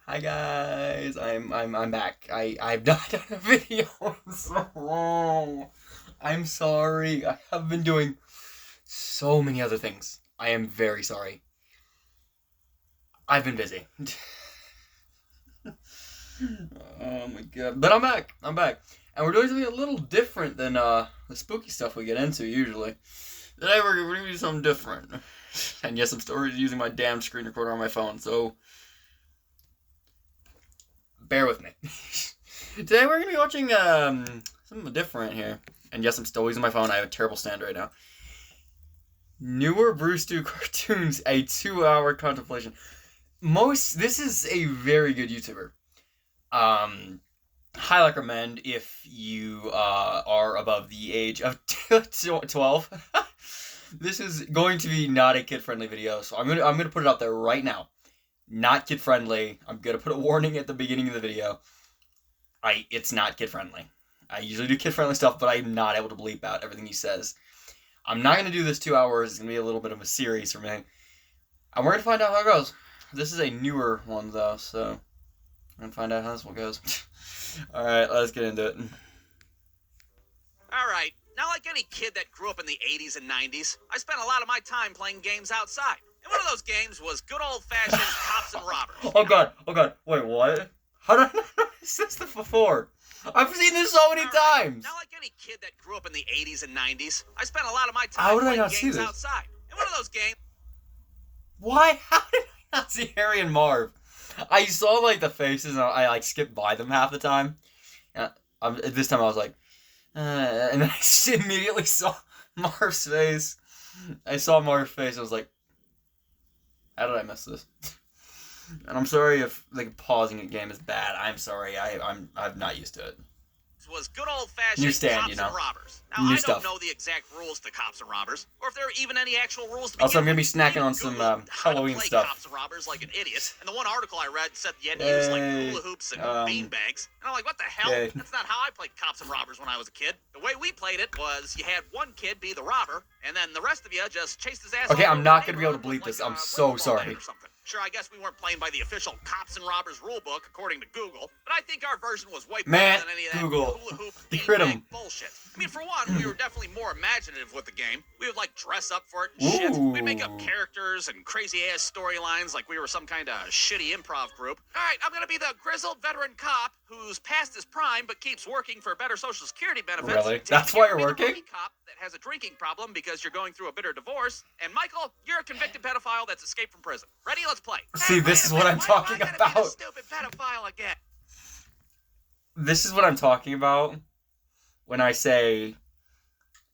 Hi guys, I'm back. I've not done a video in so long. I'm sorry. I have been doing so many other things. I am very sorry. I've been busy. Oh my god. But I'm back. I'm back. And we're doing something a little different than the spooky stuff we get into usually. Today we're gonna do something different. And yes, I'm still using my damn screen recorder on my phone, so bear with me. Today we're gonna be watching something different here. And yes, I'm still using my phone. I have a terrible stand right now. Newer brewstew cartoons, a 2-hour contemplation. This is a very good YouTuber. Highly recommend if you are above the age of 12. This is going to be not a kid-friendly video, so I'm gonna put it out there right now. Not kid-friendly. I'm gonna put a warning at the beginning of the video. It's not kid-friendly. I usually do kid-friendly stuff, but I'm not able to bleep out everything he says. I'm not gonna do this 2 hours. It's gonna be a little bit of a series for me, and we're gonna find out how it goes. This is a newer one though, so we're gonna find out how this one goes. All right, let's get into it. All right. Now, like any kid that grew up in the 80s and 90s, I spent a lot of my time playing games outside. And one of those games was good old-fashioned cops and robbers. Oh god, wait, what? How did I not notice this before? I've seen this so many times! Now, like any kid that grew up in the 80s and 90s, I spent a lot of my How time did I playing not see games this? outside. And one of those games... Why? How did I not see Harry and Marv? I saw, like, the faces, and I like, skipped by them half the time. This time I was like, and then I immediately saw Marv's face. I saw Marv's face, I was like, how did I miss this? And I'm sorry if, like, pausing a game is bad. I'm sorry, I'm not used to it. was good old-fashioned New stand, cops you know. and robbers. Now, New I stuff. don't know the exact rules to cops and robbers, or if there are even any actual rules to begin Also, I'm gonna be with. snacking I on some Googled how to Halloween play stuff. cops and robbers like an idiot, and the one article I read said you had to use like hula hoops and beanbags. And I'm like, what the hell? Okay. That's not how I played cops and robbers when I was a kid. The way we played it was you had one kid be the robber, and then the rest of you just chased his ass. Okay, all I'm over not the gonna be able to neighborhood bleep with, this. I'm a so wiffle ball sorry. bat or something. Sure, I guess we weren't playing by the official cops and robbers rule book according to Google, but I think our version was way Man, better than any of that Google. hula hoop Get rid of 'em. beanbag bullshit. I mean, for one, we were definitely more imaginative with the game. We would like dress up for it and shit. We'd make up Ooh. characters and crazy ass storylines like we were some kind of shitty improv group. All right, I'm gonna be the grizzled veteran cop who's past his prime but keeps working for better Social Security benefits. Really? Tim, That's why you're be the working? rookie cop that has a drinking problem because you're going through a bitter divorce. And Michael, you're a convicted pedophile that's escaped from prison. Ready? Let's play. See, Hey, this wait is a what minute, I'm why talking am I gonna be the about. stupid pedophile again? This is what I'm talking about when I say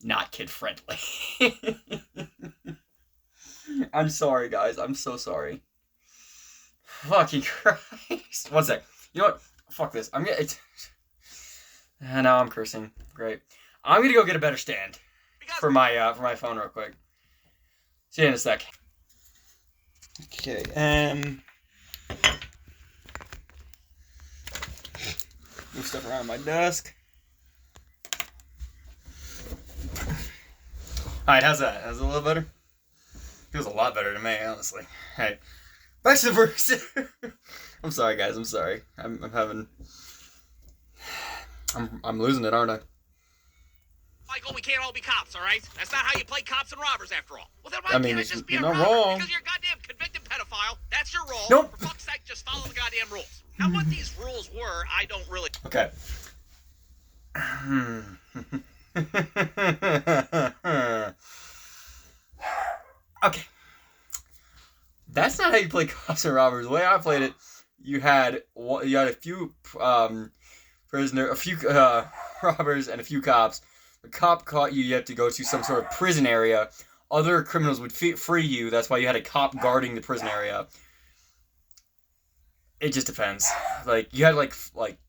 not kid friendly. I'm sorry, guys. I'm so sorry. Fucking Christ. One sec. You know what? Fuck this. I'm gonna. Now I'm cursing. Great. I'm gonna go get a better stand Because for my phone real quick. See you in a sec. Okay. Move stuff around my desk. Alright, how's that? How's it a little better? Feels a lot better to me, honestly. Hey, back to the verse. I'm sorry, guys. I'm sorry. I'm losing it, aren't I? Michael, we can't all be cops, all right? That's not how you play cops and robbers, after all. Well, then why I mean, can't I it's- just be you're a not robber? wrong. Because you're a goddamn convicted pedophile. That's your role. Nope. For fuck's sake, just follow the goddamn rules. Now, what these rules were, I don't really... Okay. Okay. That's not how you play cops and robbers. The way I played it, you had a few robbers and a few cops. The cop caught you. You had to go to some sort of prison area. Other criminals would free you. That's why you had a cop guarding the prison area. It just depends. Like, you had like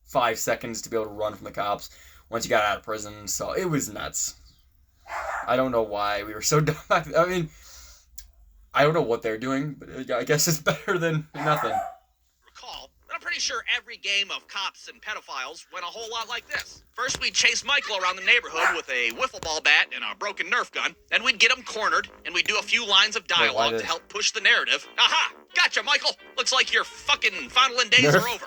5 seconds to be able to run from the cops once you got out of prison. So it was nuts. I don't know why we were so dumb. I mean, I don't know what they're doing, but I guess it's better than nothing. recall, but I'm pretty pretty sure every game of cops and pedophiles went a whole lot like this. First, we'd chase Michael around the neighborhood with a wiffle ball bat and a broken Nerf gun. Then we'd get him cornered, and we'd do a few lines of dialogue to help push the narrative. Aha! Gotcha, Michael! Looks like your fucking fondling days are over.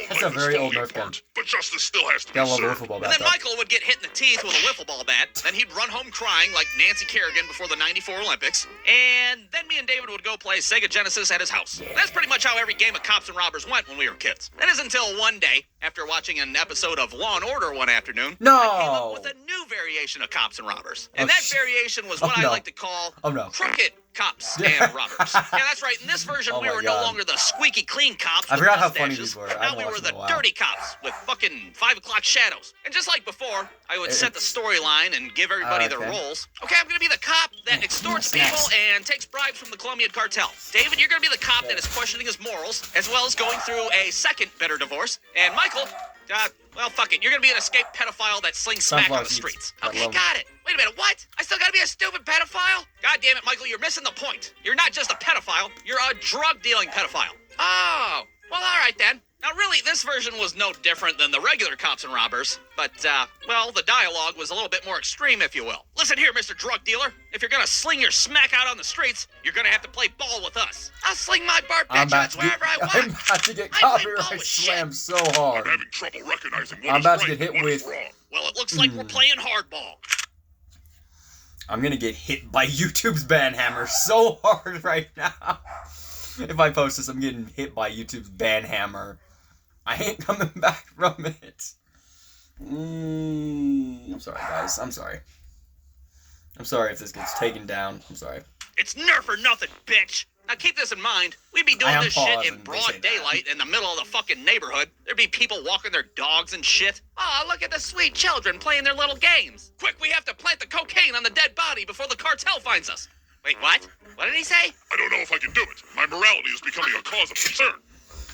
That's a very old Nerf gun. But justice still has to be served. And then Michael would get hit in the teeth with a wiffle ball bat. Then he'd run home crying like Nancy Kerrigan before the '94 Olympics. And then me and David would go play Sega Genesis at his house. That's pretty much how every game of Cops and Robbers went when we were kids. That is until one day, after watching an episode of Law and Order one afternoon, I came up with a new variation of Cops and Robbers. And that variation was what I like to call crooked Cops and Robbers. Yeah, that's right. In this version, we were no longer the squeaky clean cops with forgot how funny these mustaches. were. Now we were the dirty cops with fucking 5 o'clock shadows. And just like before, I would set the storyline and give everybody their roles. Okay, I'm going to be the cop that extorts people and takes bribes from the Colombian cartel. David, you're going to be the cop that is questioning his morals, as well as going through a second bitter divorce. And Michael, well, fuck it. You're going to be an escaped pedophile that slings smack on the streets. Okay, got it. Wait a minute, what? I still got to be a stupid pedophile? God damn it, Michael, you're missing the point. You're not just a pedophile. You're a drug-dealing pedophile. Oh, well, all right then. Now, really, this version was no different than the regular Cops and Robbers, but, well, the dialogue was a little bit more extreme, if you will. Listen here, Mr. Drug Dealer. If you're gonna sling your smack out on the streets, you're gonna have to play ball with us. I'll sling my barbiturates wherever I want. I'm about to get copyright slammed so hard. I'm having trouble recognizing what I'm is about to right get hit and what is with... wrong. Well, it looks like we're playing hardball. I'm gonna get hit by YouTube's ban hammer so hard right now. If I post this, I'm getting hit by YouTube's ban hammer. I ain't coming back from it. I'm sorry, guys. I'm sorry. I'm sorry if this gets taken down. I'm sorry. It's Nerf or nothing, bitch. Now keep this in mind. We'd be doing this shit in broad daylight in the middle of the fucking neighborhood. There'd be people walking their dogs and shit. Oh, look at the sweet children playing their little games. Quick, we have to plant the cocaine on the dead body before the cartel finds us. Wait, what? What did he say? I don't know if I can do it. My morality is becoming a cause of concern.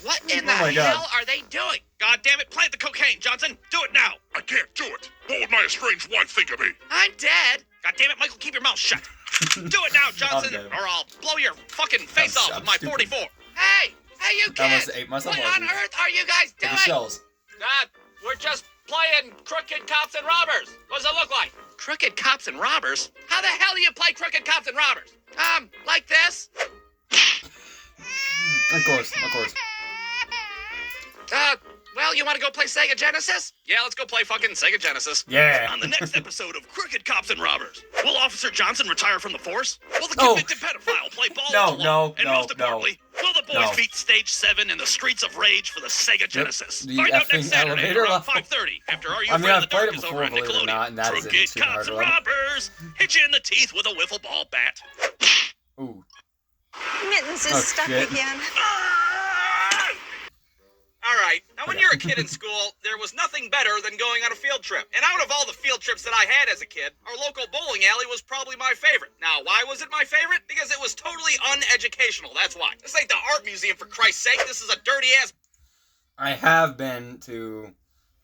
What in the hell are they doing? God damn it, plant the cocaine, Johnson. Do it now. I can't do it. What would my estranged wife think of me? I'm dead. God damn it, Michael, keep your mouth shut. Do it now, Johnson, or I'll blow your fucking face off with my 44. Hey, you kids. What on earth are you guys doing? We're just playing Crooked Cops and Robbers. What does it look like? Crooked Cops and Robbers? How the hell do you play Crooked Cops and Robbers? Like this? Of course. Well, you want to go play Sega Genesis? Yeah, let's go play fucking Sega Genesis. Yeah. On the next episode of Crooked Cops and Robbers, will Officer Johnson retire from the force? Will the convicted pedophile play ball with the law? And most importantly, will the boys beat Stage 7 in the Streets of Rage for the Sega Genesis? Find out next Saturday around 5:30 after Are You Afraid of the Dark is over on Nickelodeon. Crooked Cops and Robbers, hit you in the teeth with a wiffle ball bat. Ooh. Mittens is stuck again. All right. Now, when you're a kid in school, there was nothing better than going on a field trip. And out of all the field trips that I had as a kid, our local bowling alley was probably my favorite. Now, why was it my favorite? Because it was totally uneducational. That's why. This ain't the art museum, for Christ's sake. This is a dirty-ass... I have been to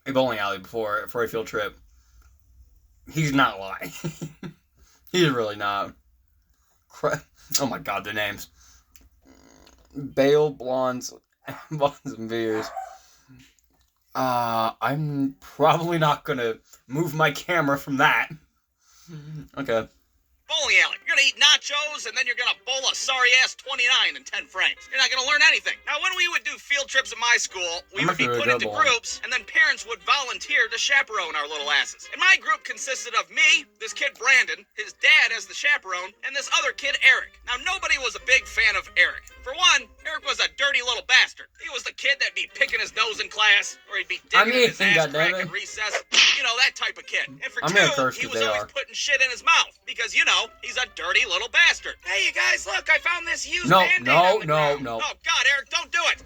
a bowling alley before for a field trip. He's not lying. He's really not. Oh my god, the names. Bale, Blondes, and Beers. I'm probably not gonna move my camera from that. Okay. Bowling alley. You're gonna eat nachos, and then you're gonna bowl a sorry-ass 29 in 10 frames. You're not gonna learn anything. Now, when we would do field trips at my school, we would be put into groups, and then parents would volunteer to chaperone our little asses. And my group consisted of me, this kid Brandon, his dad as the chaperone, and this other kid Eric. Now, nobody was a big fan of Eric. For one, Eric was a dirty little bastard. He was the kid that'd be picking his nose in class, or he'd be digging in his ass crack in recess. You know, that type of kid. And for two, he was always putting shit in his mouth, because, you know, he's a dirty little bastard. Hey, you guys, look, I found this used Band-Aid on the ground. No. Oh, God, Eric, don't do it.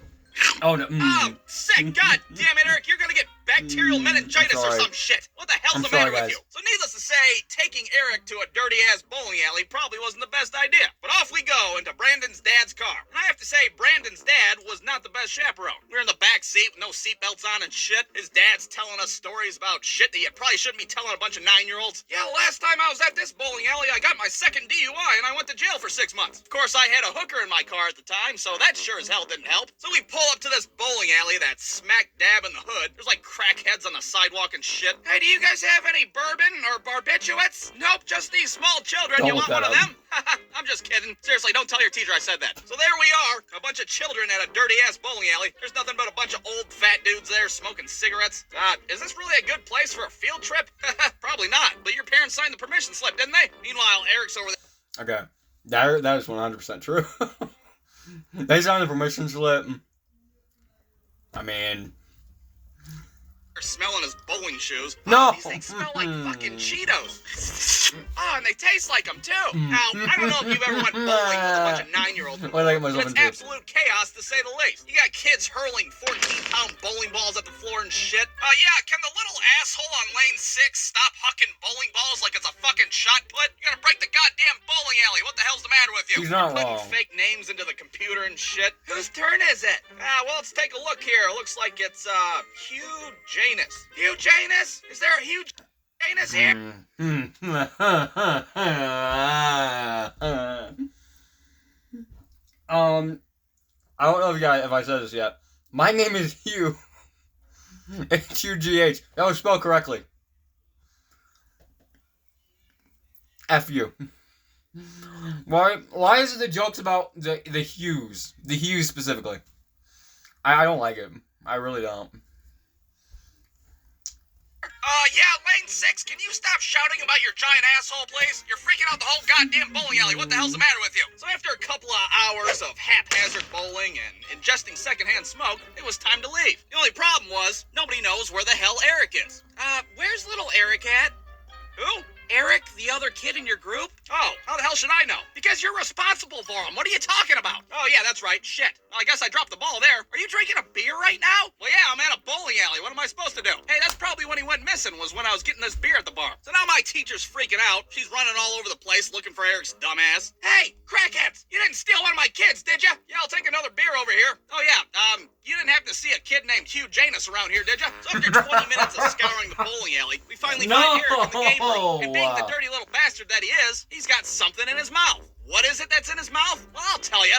Oh, no. Oh, sick. God damn it, Eric, you're gonna get bacterial meningitis or some shit. What the hell's the matter with you? So needless to say, taking Eric to a dirty-ass bowling alley probably wasn't the best idea. But off we go into Brandon's dad's car. And I have to say, Brandon's dad was not the best chaperone. We were in the back seat with no seatbelts on and shit. His dad's telling us stories about shit that you probably shouldn't be telling a bunch of 9-year-olds. Yeah, last time I was at this bowling alley, I got my second DUI and I went to jail for 6 months. Of course, I had a hooker in my car at the time, so that sure as hell didn't help. So we pull up to this bowling alley that it's smack dab in the hood. There's like crackheads on the sidewalk and shit. Hey, do you guys have any bourbon or barbiturates? Nope, just these small children. You want one of them? I'm just kidding. Seriously, don't tell your teacher I said that. So there we are, a bunch of children at a dirty-ass bowling alley. There's nothing but a bunch of old fat dudes there smoking cigarettes. Is this really a good place for a field trip? Probably not, but your parents signed the permission slip, didn't they? Meanwhile, Eric's over there. Okay. That is 100% true. They signed the permission slip. I mean... smelling his bowling shoes. No! These things smell like fucking Cheetos. Oh, and they taste like them too. Now, I don't know if you've ever went bowling with a bunch of 9-year-olds, but it's absolute chaos to say the least. You got kids hurling 14-pound bowling balls at the floor and shit. Yeah, can the little asshole on lane 6 stop hucking bowling balls like it's a fucking shot put? You gotta break the goddamn bowling alley. What the hell's the matter with you? He's not Putting wrong. fake names into the computer and shit. Whose turn is it? Well, let's take a look here. It looks like it's, Hugh Janus. Hugh Janus? Is there a Hugh Janus here? I don't know if I said this yet. My name is Hugh. H-U-G-H. That was spelled correctly. F you. Why is it the jokes about the Hughes? The Hughes specifically. I don't like it. I really don't. Yeah, lane 6, can you stop shouting about your giant asshole, please? You're freaking out the whole goddamn bowling alley. What the hell's the matter with you? So after a couple of hours of haphazard bowling and ingesting secondhand smoke, it was time to leave. The only problem was, nobody knows where the hell Eric is. Where's little Eric at? Who? Eric, the other kid in your group? Oh, how the hell should I know? Because you're responsible for him. What are you talking about? Oh, yeah, that's right. Shit. Well, I guess I dropped the ball there. Are you drinking a beer right now? Well, yeah, I'm at a bowling alley. What am I supposed to do? Hey, that's probably when he went missing, was when I was getting this beer at the bar. So now my teacher's freaking out. She's running all over the place looking for Eric's dumbass. Hey, crackheads! You didn't steal one of my kids, did you? Yeah, I'll take another beer over here. Oh, yeah, you didn't happen to see a kid named Hugh Janus around here, did you? So after 20 minutes of scouring the bowling alley, we finally find Eric in the game room. And being the dirty little bastard that he is, he's got something in his mouth. What is it that's in his mouth? Well, I'll tell you.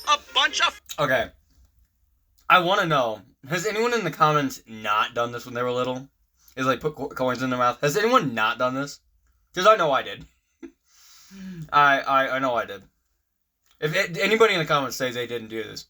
A bunch of... Okay. I want to know, has anyone in the comments not done this when they were little? Is like put coins in their mouth? Has anyone not done this? Because I know I did. I know I did. If anybody in the comments says they didn't do this,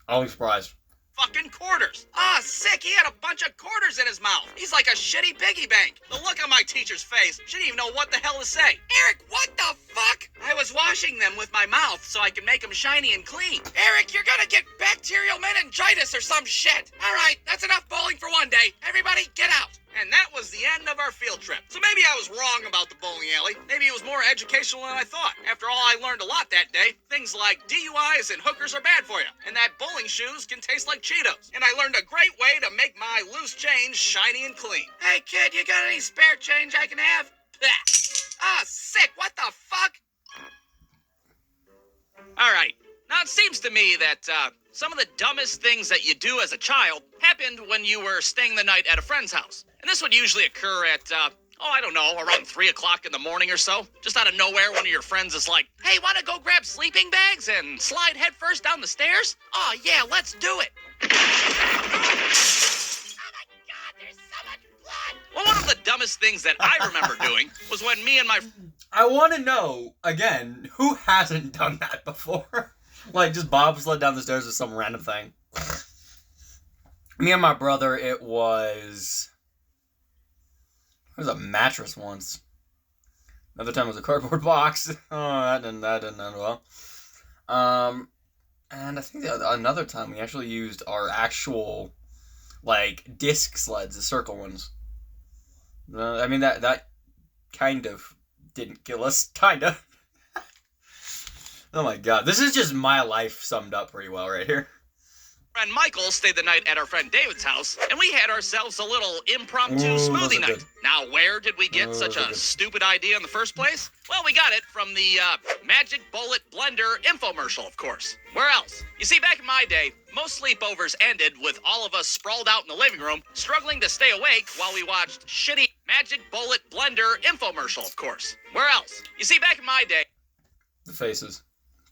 I'll be surprised. Fucking quarters. Sick, he had a bunch of quarters in his mouth. He's like a shitty piggy bank. The look on my teacher's face, she didn't even know what the hell to say. Eric, what the fuck? I was washing them with my mouth so I could make them shiny and clean. Eric, you're gonna get bacterial meningitis or some shit. All right, that's enough bowling for one day. Everybody get out. And that was the end of our field trip. So maybe I was wrong about the bowling alley. Maybe it was more educational than I thought. After all, I learned a lot that day. Things like DUIs and hookers are bad for you. And that bowling shoes can taste like Cheetos. And I learned a great way to make my loose change shiny and clean. Hey kid, you got any spare change I can have? Sick, what the fuck? All right. Now, it seems to me that some of the dumbest things that you do as a child happened when you were staying the night at a friend's house. And this would usually occur at, I don't know, around 3 o'clock in the morning or so. Just out of nowhere, one of your friends is like, hey, want to go grab sleeping bags and slide headfirst down the stairs? Oh, yeah, let's do it. Well, one of the dumbest things that I remember doing was when me and my... I want to know, again, who hasn't done that before? Like, just bobsled down the stairs with some random thing. Me and my brother, it was a mattress once. Another time it was a cardboard box. Oh, that didn't end well. And I think another time we actually used our actual, like, disc sleds, the circle ones. I mean, that kind of didn't kill us, kinda. Oh my god, this is just my life summed up pretty well right here. Friend Michael stayed the night at our friend David's house, and we had ourselves a little impromptu smoothie night. Good. Now, where did we get such a stupid idea in the first place? Well, we got it from the Magic Bullet Blender infomercial, of course. Where else? You see, back in my day, most sleepovers ended with all of us sprawled out in the living room, struggling to stay awake while we watched shitty Magic Bullet Blender infomercial, of course. Where else? You see, back in my day... The faces.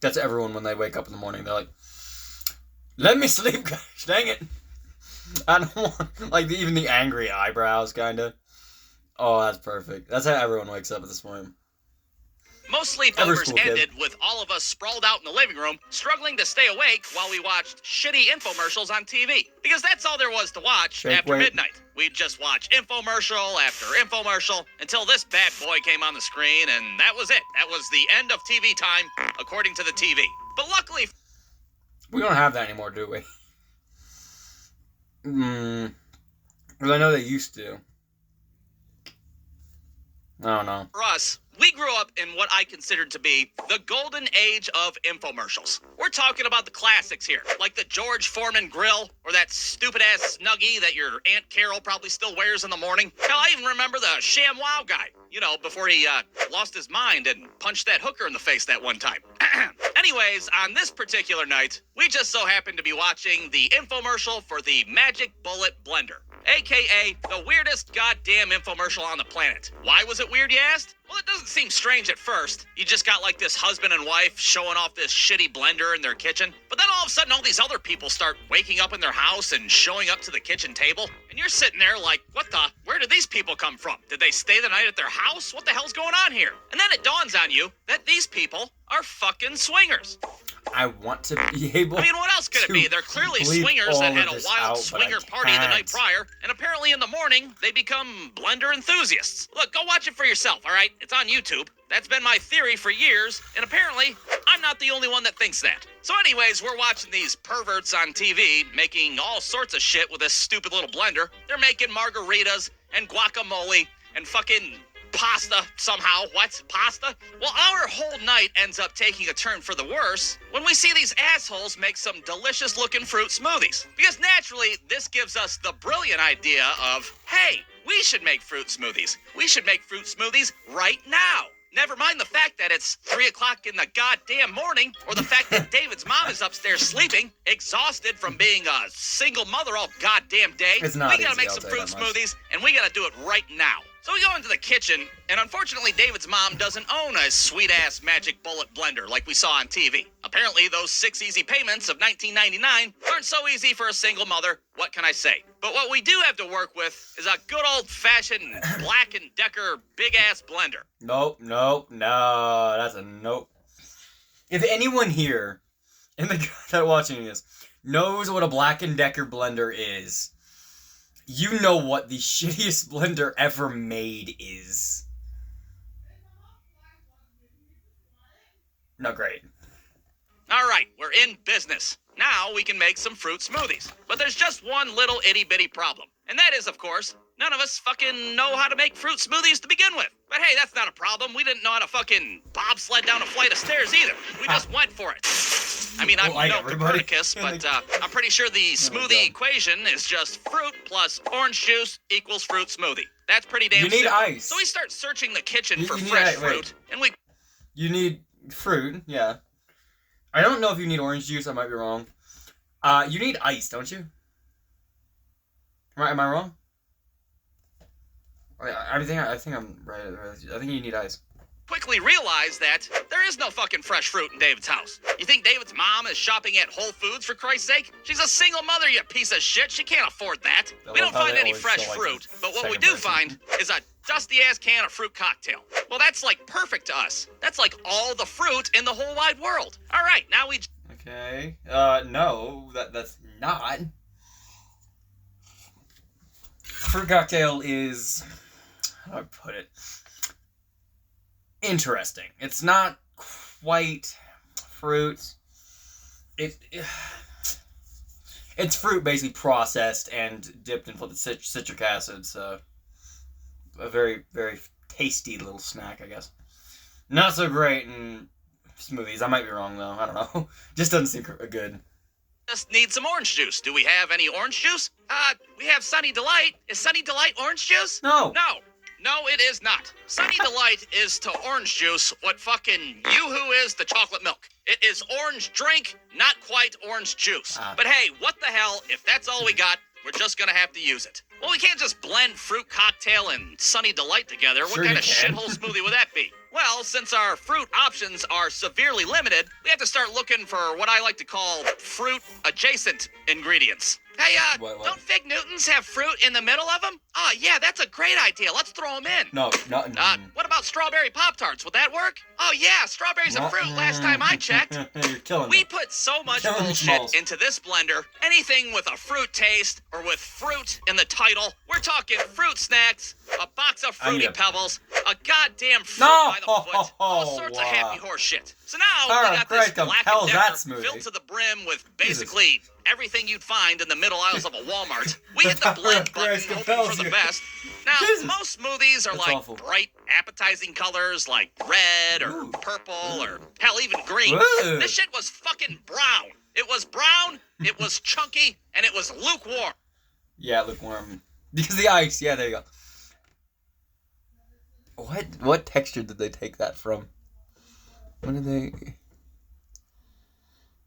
That's everyone when they wake up in the morning. They're like, Let me sleep, guys. Dang it. I don't want, like, even the angry eyebrows, kinda. Oh, that's perfect. That's how everyone wakes up at this point. Most sleepovers ended with all of us sprawled out in the living room, struggling to stay awake while we watched shitty infomercials on TV. Because that's all there was to watch after midnight. We'd just watch infomercial after infomercial until this bad boy came on the screen, and that was it. That was the end of TV time, according to the TV. But luckily... We don't have that anymore, do we? Because I know they used to. I don't know. For us, we grew up in what I considered to be the golden age of infomercials. We're talking about the classics here, like the George Foreman grill, or that stupid-ass Snuggie that your Aunt Carol probably still wears in the morning. Hell, I even remember the ShamWow guy, you know, before he lost his mind and punched that hooker in the face that one time. Anyways, on this particular night, we just so happened to be watching the infomercial for the Magic Bullet Blender, aka the weirdest goddamn infomercial on the planet. Why was it weird, you asked? Well, it doesn't seem strange at first. You just got like this husband and wife showing off this shitty blender in their kitchen. But then all of a sudden, all these other people start waking up in their house and showing up to the kitchen table. And you're sitting there like, what the? Where did these people come from? Did they stay the night at their house? What the hell's going on here? And then it dawns on you that these people are fucking swingers. I want to be able I mean, what else could it be? They're clearly swingers that had a wild swinger party the night prior, and apparently in the morning, they become blender enthusiasts. Look, go watch it for yourself, all right? It's on YouTube. That's been my theory for years, and apparently, I'm not the only one that thinks that. So anyways, we're watching these perverts on TV making all sorts of shit with this stupid little blender. They're making margaritas and guacamole and fucking pasta somehow. What? Pasta? Well, our whole night ends up taking a turn for the worse when we see these assholes make some delicious looking fruit smoothies. Because naturally, this gives us the brilliant idea of, hey, we should make fruit smoothies. We should make fruit smoothies right now. Never mind the fact that it's 3 o'clock in the goddamn morning, or the fact that David's mom is upstairs sleeping, exhausted from being a single mother all goddamn day. It's not we gotta make some fruit smoothies, and we gotta do it right now. So we go into the kitchen, and unfortunately David's mom doesn't own a sweet-ass Magic Bullet blender like we saw on TV. Apparently those 6 easy payments of $19.99 aren't so easy for a single mother. What can I say? But what we do have to work with is a good old-fashioned Black & Decker big-ass blender. Nope, that's a nope. If anyone here in the that watching this knows what a Black & Decker blender is, you know what the shittiest blender ever made is. Not great. All right, we're in business. Now we can make some fruit smoothies. But there's just one little itty-bitty problem. And that is, of course, none of us fucking know how to make fruit smoothies to begin with. But hey, that's not a problem. We didn't know how to fucking bobsled down a flight of stairs either. We just went for it. I mean, I'm no Copernicus, but I'm pretty sure the smoothie equation is just fruit plus orange juice equals fruit smoothie. That's pretty damn simple. You need ice. So we start searching the kitchen for fresh fruit, and we... You need fruit, yeah. I don't know if you need orange juice, I might be wrong. You need ice, don't you? Am I wrong? I think I'm right. I think you need ice. Quickly realize that there is no fucking fresh fruit in David's house. You think David's mom is shopping at Whole Foods, for Christ's sake? She's a single mother, you piece of shit. She can't afford that. We don't find any fresh fruit, but what we do find is a dusty-ass can of fruit cocktail. Well, that's like perfect to us. That's like all the fruit in the whole wide world. All right, now we... Okay. No, that's not. Fruit cocktail is... How do I put it? Interesting. It's not quite fruit. It's fruit basically processed and dipped in citric acid, so a very, very tasty little snack, I guess. Not so great in smoothies. I might be wrong, though. I don't know. Just doesn't seem good. Just need some orange juice. Do we have any orange juice? We have Sunny Delight. Is Sunny Delight orange juice? No. No, it is not. Sunny Delight is to orange juice what fucking Yoo-hoo is to chocolate milk. It is orange drink, not quite orange juice. But hey, what the hell, if that's all we got, we're just gonna have to use it. Well, we can't just blend fruit cocktail and Sunny Delight together. What kind of shithole smoothie would that be? Well, since our fruit options are severely limited, we have to start looking for what I like to call fruit-adjacent ingredients. Hey, What? don't Fig Newtons have fruit in the middle of them? Oh, yeah, that's a great idea. Let's throw them in. No. What about strawberry Pop-Tarts? Would that work? Oh, yeah, strawberries are fruit last time I checked. You're killing me. We put so much Killing me, bullshit Smalls. into this blender. Anything with a fruit taste or with fruit in the title. We're talking fruit snacks, a box of Fruity it. Pebbles, a goddamn fruit No! by the foot, all sorts of happy horse shit. So now Tara we got this Craig Black compels and that Decker smoothie. filled to the brim with basically everything you'd find in the middle aisles of a Walmart. We hit the Tara blend button, Craig hoping compels for the you. best. Now, Jesus. most smoothies are That's like awful. bright, appetizing colors like red or Ooh. purple or hell, even green. Ooh. This shit was fucking brown. It was brown, it was chunky, and it was lukewarm. Yeah, lukewarm. Because the ice. Yeah, there you go. What texture did they take that from? What did they...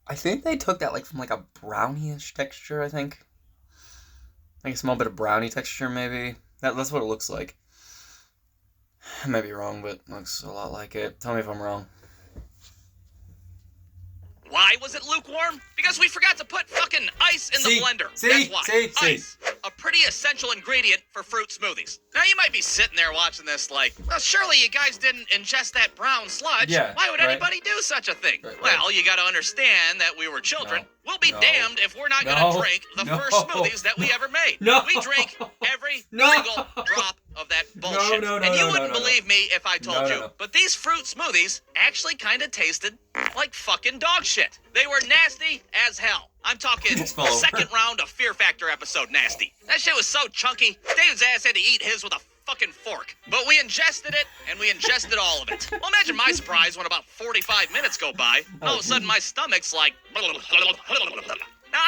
I think they took that from a brownie-ish texture, I think. Like a small bit of brownie texture, maybe. That's what it looks like. I might be wrong, but it looks a lot like it. Tell me if I'm wrong. Why was it lukewarm? Because we forgot to put fucking ice in the blender. See? That's why. See? Ice, a pretty essential ingredient for fruit smoothies. Now you might be sitting there watching this like, well, surely you guys didn't ingest that brown sludge. Yeah, Why would right. anybody do such a thing? Right. Well, you gotta understand that we were children. No. We'll be No. damned if we're not No. gonna drink the No. first smoothies that we ever made. No. We drink every No. single drop of that bullshit. No, and you wouldn't no. believe me if I told No. you. But these fruit smoothies actually kind of tasted like fucking dog shit. They were nasty as hell. I'm talking Just fell over. second round of Fear Factor episode nasty. That shit was so chunky, David's ass had to eat his with a fucking fork. But we ingested it, and we ingested all of it. Well, imagine my surprise when about 45 minutes go by, and all of a sudden my stomach's like... Now,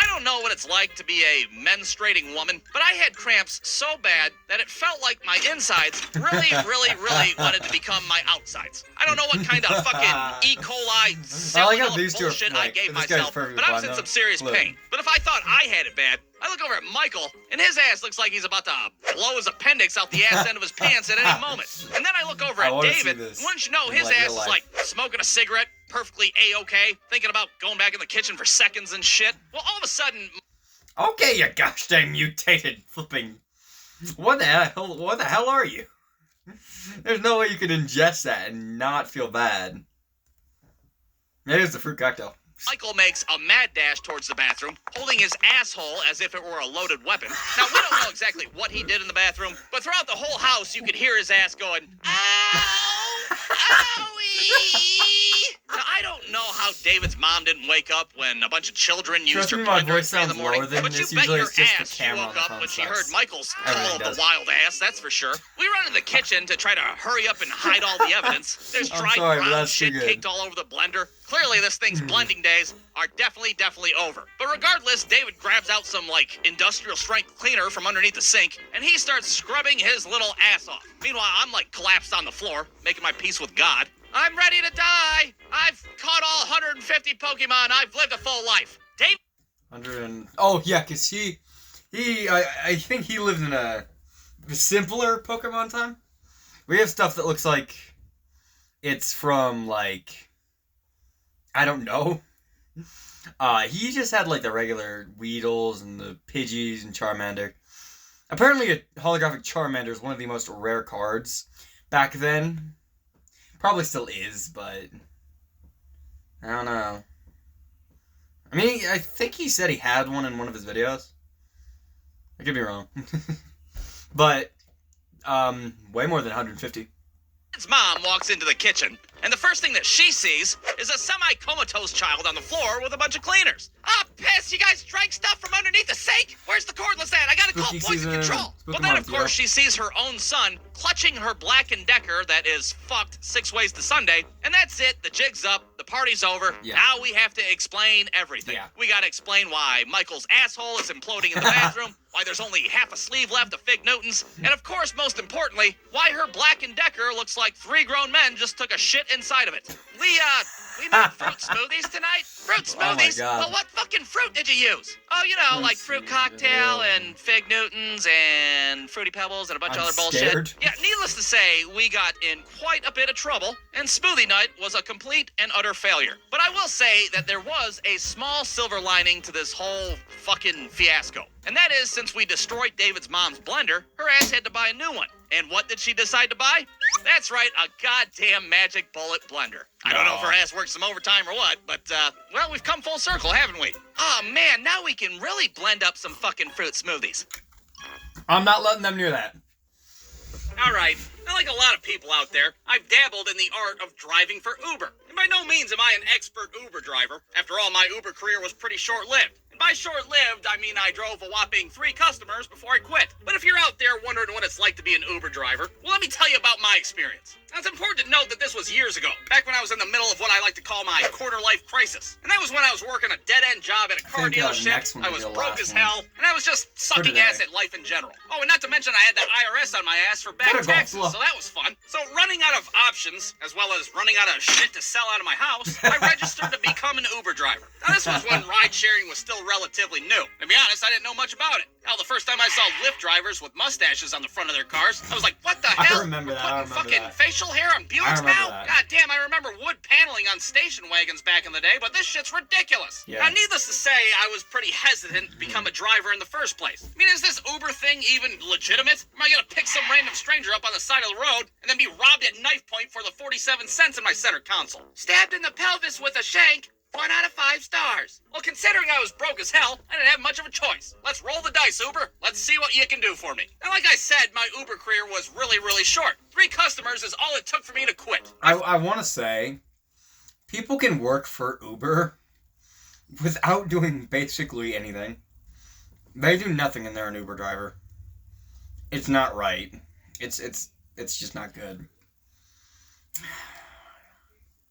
I don't know what it's like to be a menstruating woman, but I had cramps so bad that it felt like my insides really wanted to become my outsides. I don't know what kind of fucking E. coli I like how salmonella these two are, bullshit I gave this guy's myself, perfectly but I was fine, in though. some serious Look. pain. But if I thought I had it bad, I look over at Michael, and his ass looks like he's about to blow his appendix out the ass end of his pants at any moment. And then I look over I at wanna see David, this and wouldn't you know, in, his like, ass real is life. like smoking a cigarette, perfectly A-okay, thinking about going back in the kitchen for seconds and shit. Well, all of a sudden... Okay, you gosh dang mutated flipping... What the hell are you? There's no way you could ingest that and not feel bad. Maybe it's the fruit cocktail. Michael makes a mad dash towards the bathroom, holding his asshole as if it were a loaded weapon. Now, we don't know exactly what he did in the bathroom, but throughout the whole house, you could hear his ass going, ow, owie. Now, I don't know how David's mom didn't wake up when a bunch of children used Trust her me, my blender voice at 3 in the sounds morning, lower than but you this. bet Usually your it's just the ass she camera on woke the up phone when she sucks. heard Michael's Everything call of does. the wild ass, that's for sure. We run to the kitchen to try to hurry up and hide all the evidence. There's I'm dried sorry, but brown that's too shit good. caked all over the blender. Clearly, this thing's blending days are definitely over. But regardless, David grabs out some, industrial strength cleaner from underneath the sink, and he starts scrubbing his little ass off. Meanwhile, I'm, collapsed on the floor, making my peace with God. I'm ready to die! I've caught all 150 Pokemon. I've lived a full life. David... 100 and... Oh, yeah, because I think he lived in a simpler Pokemon time. We have stuff that looks like it's from, I don't know. He just had, the regular Weedles and the Pidgeys and Charmander. Apparently, a holographic Charmander is one of the most rare cards back then. Probably still is, but I don't know. I mean, I think he said he had one in one of his videos. I could be wrong. But, way more than 150. His mom walks into the kitchen, and the first thing that she sees is a semi-comatose child on the floor with a bunch of cleaners. Ah, piss! You guys drank stuff from underneath the sink? Where's the cordless at? I gotta call Spooky poison season. control. Spooky Well, then, month, of course, yeah. she sees her own son clutching her Black & Decker that is fucked 6 ways to Sunday, and that's it. The jig's up. The party's over. Yeah. Now we have to explain everything. Yeah. We gotta explain why Michael's asshole is imploding in the bathroom, why there's only half a sleeve left of Fig Newtons, and of course, most importantly, why her Black & Decker looks like 3 grown men just took a shit inside of it. we made fruit smoothies tonight. Fruit smoothies? God. Well, what fucking fruit did you use? Oh, you know, like fruit cocktail and fig Newtons and fruity pebbles and a bunch of other scared. bullshit. Yeah, needless to say, we got in quite a bit of trouble, and smoothie night was a complete and utter failure. But I will say that there was a small silver lining to this whole fucking fiasco. And that is, since we destroyed David's mom's blender, her ass had to buy a new one. And what did she decide to buy? That's right, a goddamn magic bullet blender. I don't know if her ass worked some overtime or what, but, well, we've come full circle, haven't we? Oh, man, now we can really blend up some fucking fruit smoothies. I'm not letting them near that. All right, like a lot of people out there, I've dabbled in the art of driving for Uber. And by no means am I an expert Uber driver. After all, my Uber career was pretty short-lived. And by short-lived, I mean I drove a whopping 3 customers before I quit. But if you're out there wondering what it's like to be an Uber driver, well, let me tell you about my experience. Now, it's important to note that this was years ago, back when I was in the middle of what I like to call my quarter-life crisis. And that was when I was working a dead-end job at a car dealership, I was broke as hell, and I was just sucking ass at life in general. Oh, and not to mention I had that IRS on my ass for back taxes, so that was fun. So running out of options, as well as running out of shit to sell out of my house, I registered to become an Uber driver. Now, this was when ride-sharing was still relatively new. To be honest, I didn't know much about it. Hell, the first time I saw Lyft drivers with mustaches on the front of their cars, I was like, what the hell? I remember that. We're putting fucking facial hair on Buicks now? God damn, I remember wood paneling on station wagons back in the day, but this shit's ridiculous. Yeah. Now, needless to say, I was pretty hesitant to become a driver in the first place. I mean, is this Uber thing even legitimate? Am I gonna pick some random stranger up on the side of the road and then be robbed at knife point for the 47 cents in my center console? Stabbed in the pelvis with a shank. 1 out of 5 stars. Well, considering I was broke as hell, I didn't have much of a choice. Let's roll the dice, Uber. Let's see what you can do for me. And like I said, my Uber career was really, really short. 3 customers is all it took for me to quit. I want to say, people can work for Uber without doing basically anything. They do nothing and they're an Uber driver. It's not right. It's just not good.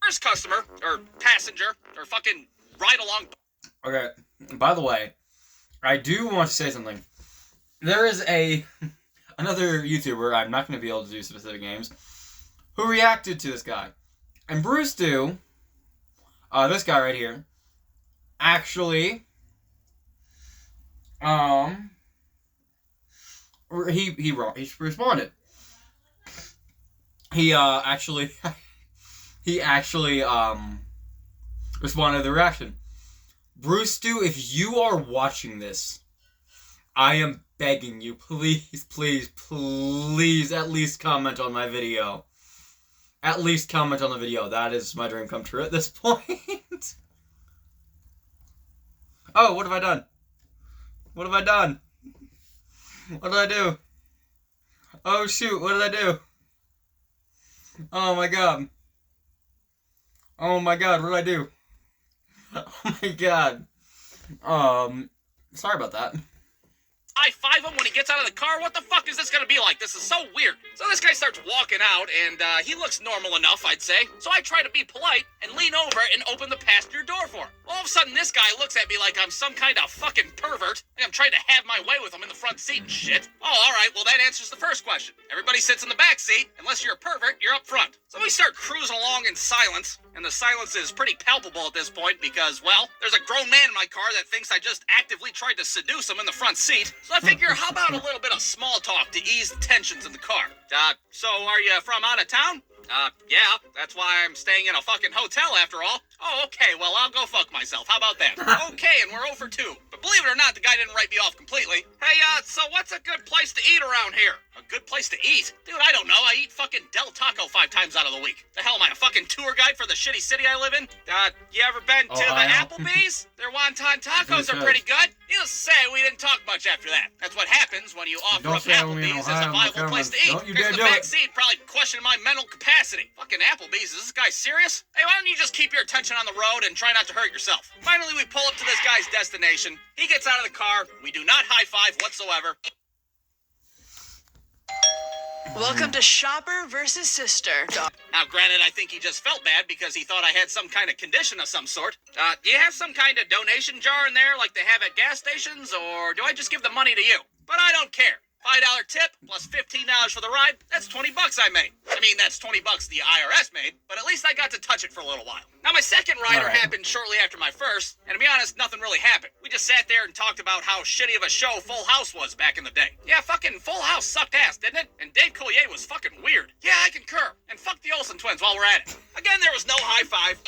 First customer, or passenger, or fucking ride-along. Okay, by the way, I do want to say something. There is another YouTuber, I'm not going to be able to do specific names, who reacted to this guy. And brewstew, this guy right here, actually, he responded. He actually responded to the reaction. brewstew, if you are watching this, I am begging you, please, please, please, at least comment on my video. At least comment on the video. That is my dream come true at this point. Oh, what have I done? What have I done? What did I do? Oh shoot, what did I do? Oh my god. Oh my god, what did I do? Oh my god. Sorry about that. I 5 him when he gets out of the car. What the fuck is this gonna be like? This is so weird. So this guy starts walking out, and he looks normal enough, I'd say. So I try to be polite and lean over and open the passenger door for him. All of a sudden, this guy looks at me like I'm some kind of fucking pervert. Like I'm trying to have my way with him in the front seat and shit. Oh, all right. Well, that answers the first question. Everybody sits in the back seat. Unless you're a pervert, you're up front. So we start cruising along in silence. And the silence is pretty palpable at this point because, well, there's a grown man in my car that thinks I just actively tried to seduce him in the front seat. So I figure, how about a little bit of small talk to ease the tensions in the car? So are you from out of town? Yeah, that's why I'm staying in a fucking hotel after all. Oh, okay, well, I'll go fuck myself. How about that? Okay, and we're 0 for 2. But believe it or not, the guy didn't write me off completely. Hey, so what's a good place to eat around here? A good place to eat? Dude, I don't know. I eat fucking Del Taco 5 times out of the week. The hell am I, a fucking tour guide for the shitty city I live in? You ever been to the Applebee's? Their wonton tacos are pretty good. Needless to say, we didn't talk much after that. That's what happens when you offer up Applebee's as a viable place to eat. Don't you Here's dare the do back it. seat probably questioning my mental capacity. Fucking Applebee's, is this guy serious? Hey, why don't you just keep your attention on the road and try not to hurt yourself? Finally, we pull up to this guy's destination. He gets out of the car. We do not high-five whatsoever. Welcome to Shopper versus Sister. Now, granted, I think he just felt bad because he thought I had some kind of condition of some sort. Do you have some kind of donation jar in there like they have at gas stations, or do I just give the money to you? But I don't care. $5 tip plus $15 for the ride, that's $20 I made. I mean, that's $20 the IRS made, but at least I got to touch it for a little while. Now, my second rider happened shortly after my first, and to be honest, nothing really happened. We just sat there and talked about how shitty of a show Full House was back in the day. Yeah, fucking Full House sucked ass, didn't it? And Dave Coulier was fucking weird. Yeah, I concur. And fuck the Olsen twins while we're at it. Again, there was no high five,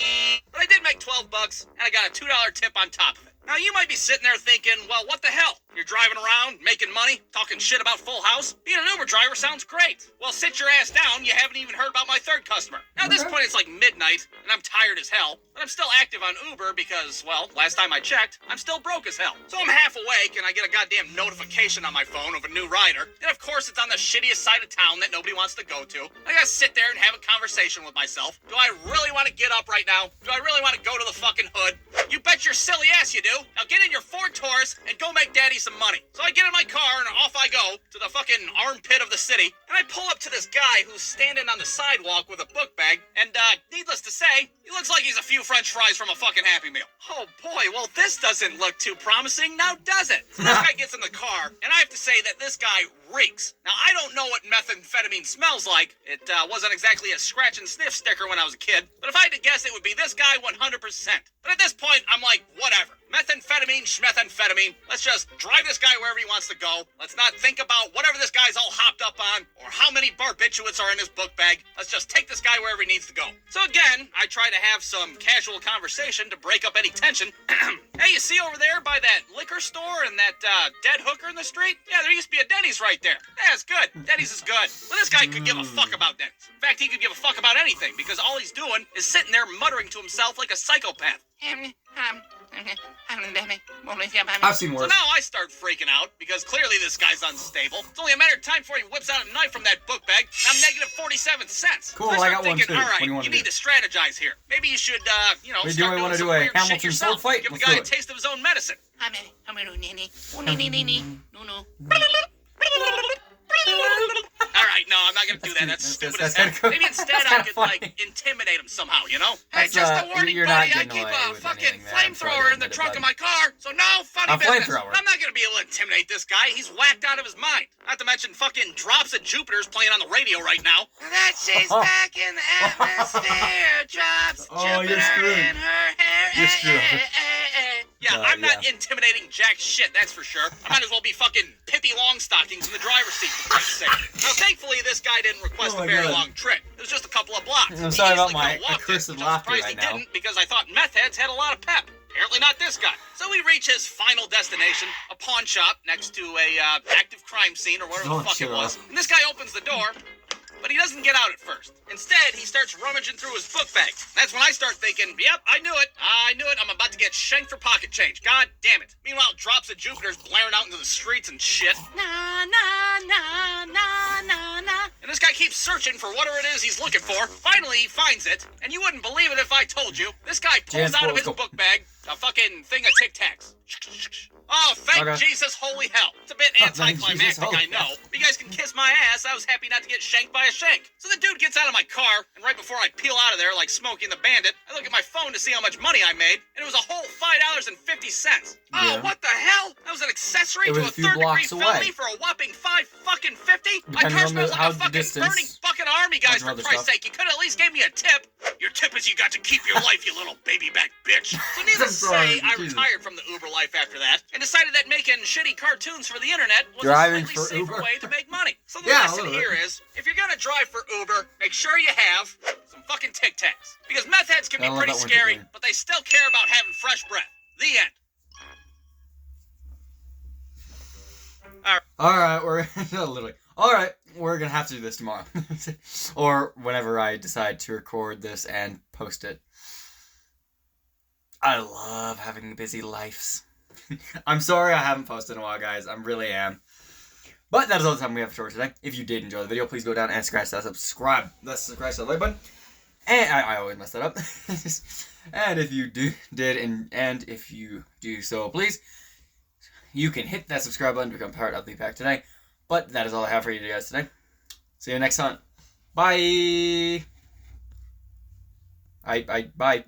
but I did make $12, and I got a $2 tip on top of it. Now, you might be sitting there thinking, well, what the hell? You're driving around, making money, talking shit about Full House? Being an Uber driver sounds great. Well, sit your ass down. You haven't even heard about my third customer. Now, at this point, it's like midnight, and I'm tired as hell. But I'm still active on Uber because, well, last time I checked, I'm still broke as hell. So I'm half awake, and I get a goddamn notification on my phone of a new rider. And of course, it's on the shittiest side of town that nobody wants to go to. I gotta sit there and have a conversation with myself. Do I really want to get up right now? Do I really want to go to the fucking hood? You bet your silly ass you do. Now get in your Ford Taurus and go make daddy some money. So I get in my car and off I go to the fucking armpit of the city. And I pull up to this guy who's standing on the sidewalk with a book bag. And, needless to say, he looks like he's a few French fries from a fucking Happy Meal. Oh boy, well this doesn't look too promising, now does it? So this guy gets in the car, and I have to say that this guy reeks. Now, I don't know what methamphetamine smells like. It wasn't exactly a scratch and sniff sticker when I was a kid, but if I had to guess, it would be this guy 100%. But at this point, I'm like, whatever. Methamphetamine, schmethamphetamine. Let's just drive this guy wherever he wants to go. Let's not think about whatever this guy's all hopped up on, or how many barbiturates are in his book bag. Let's just take this guy wherever he needs to go. So again, I try to have some casual conversation to break up any tension. Hey, you see over there by that liquor store and that dead hooker in the street? Yeah, there used to be a Denny's right there. Yeah, it's good. Denny's is good. But this guy could give a fuck about Denny's. In fact, he could give a fuck about anything, because all he's doing is sitting there muttering to himself like a psychopath. I've seen worse. So now I start freaking out, because clearly this guy's unstable. It's only a matter of time before he whips out a knife from that book bag. I'm negative 47 cents. Cool, so I got one too. All right, you need to strategize here. Maybe you should, do start we doing want to some do a weird shit Hamilton yourself. sword fight? Give the Let's guy do a it. taste of his own medicine. All right, no, I'm not gonna do that. That's stupid as hell. Maybe instead I could intimidate him somehow, you know? Hey, just a warning, buddy. I keep a fucking flamethrower in the trunk of my car, so no funny business. I'm not gonna be able to intimidate this guy. He's whacked out of his mind. Not to mention fucking Drops of Jupiter's playing on the radio right now. That she's back in the atmosphere. Drops Jupiter in her hair. You're screwed. Yeah, I'm not intimidating jack shit, that's for sure. I might as well be fucking Pippi Longstockings in the driver's seat, for Christ's sake. Now, thankfully, this guy didn't request a very long trip. It was just a couple of blocks. I'm sorry about my accursed laughter right now. He didn't, because I thought meth heads had a lot of pep. Apparently not this guy. So we reach his final destination, a pawn shop next to a active crime scene or whatever the fuck it was. And this guy opens the door, but he doesn't get out at first. Instead, he starts rummaging through his book bag. That's when I start thinking, yep, I knew it. I'm about to get shanked for pocket change. God damn it. Meanwhile, Drops of Jupiter's blaring out into the streets and shit. Na, na, na, na, na, na. And this guy keeps searching for whatever it is he's looking for. Finally, he finds it. And you wouldn't believe it if I told you. This guy pulls out of his book bag a fucking thing of Tic Tacs. Oh, thank Jesus, holy hell. It's a bit anticlimactic, I know. But you guys can kiss my ass. I was happy not to get shanked by a shank. So the dude gets out of my car, and right before I peel out of there like Smokey and the Bandit, I look at my phone to see how much money I made, and it was a whole $5.50. Oh, what the hell? That was an accessory to a third-degree felony for a whopping $5.50. My car smells like a fucking burning bucket of army guys, for Christ's sake. You could at least give me a tip. Your tip is you got to keep your life, you little baby back bitch. So needless to say, I retired from the Uber life after that, and decided that making shitty cartoons for the internet was a slightly safer way to make money. So the lesson here is, if you're gonna drive for Uber, make sure you have some fucking Tic Tacs. Because meth heads can be pretty scary, but they still care about having fresh breath. The end. Alright, we're gonna have to do this tomorrow. Or whenever I decide to record this and post it. I love having busy lives. I'm sorry I haven't posted in a while, guys. I really am. But that is all the time we have for today. If you did enjoy the video, please go down and scratch that subscribe. That's the like button. And I always mess that up. And if you if you do so, please, you can hit that subscribe button to become part of the pack today. But that is all I have for you guys today. See you next time. Bye. Bye.